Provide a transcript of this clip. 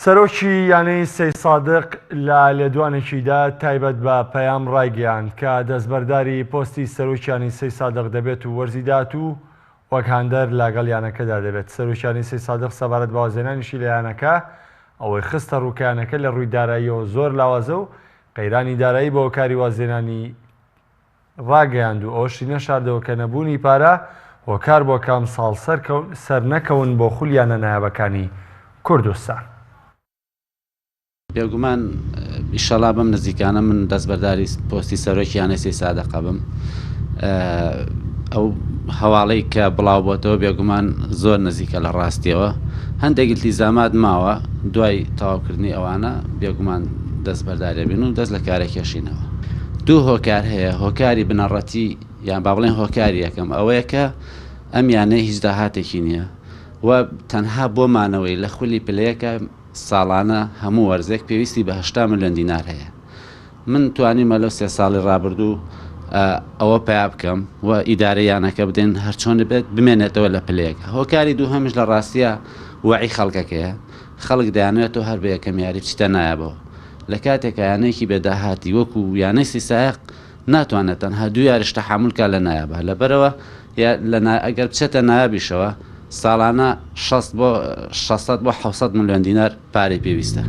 سەرۆکی یانەی سەید سادق لە لێدوانێکیدا تایبەت بە پەیام ڕایگەیاند کە دەستبەرداری پۆستی سەرۆکیانی سەید سادق دەبێت و وەرزی داات و وەک هاندەر لەگەڵ یانەکەدا دەبێت. سەرۆکیانی سەید سادق سەبارەت بە وازێنانیشی لە یانەکە ئەوەی خستە ڕووکەیانەکە لە ڕووی داراییەوە زۆر لاوازە و قەیرانی دارایی بە هۆکاری وازێنانی ڕاگەیاند و ئەوەشی نەشاردەوە کە نەبوونی پارە هۆکار بۆ کام ساڵ سەر نەکەون بۆ خولیانە نایابەکانی کوردستان. بێگومان ئیشەڵا بەم نزیکانە من دەستبەرداری پۆستی سەرۆکی یانەی سەید سادق بم. ئەو هەواڵەی کە بڵاو بۆتەوە بێگومان زۆر نزیکە لە ڕاستیەوە. هەندێک التیزامات ماوە دوای تەواوکردنی ئەوانە بێگومان دەستبەردارێ بین و دەست لە کارێکێشینەوە. دوو هۆکار هەیە، هۆکاری بنەڕەتی یان با بڵێن هۆکاری یەکەم ئەوەیە کە ئەم یانەی هیچ داهاتێکی نییە و تەنها بۆمانەوەی لە خولی پلەیەکە ساڵانە هەموو وەرزێک پێویستی بە 80 ملیۆن دینار هەیە. من توانیمە لەو 3 ساڵی ڕابردوو ئەوە پیا بکەم و ئیدارەیانەکە بدەین هەرچۆن بێت بمێنێتەوە لە پلەیەکە. هۆکاری دوو هەمیش لە ڕاستیە وعی خەڵکەکەیە، خەڵک دەیانوێتەوە هەر بە یەکەم یاری بچیتە نایابەوە. لە کاتێکە یانەیەکی بێداهاتی وەکو یانەی سەید سادق ناتوانێت تەنها 2 یاریش تەحموڵکە لە نایابە، لەبەرەوە ئەگەر بچێتە نایابیشەوە ساڵانە 600 بۆ 700 ملیۆن دینار پارەی پێویستە.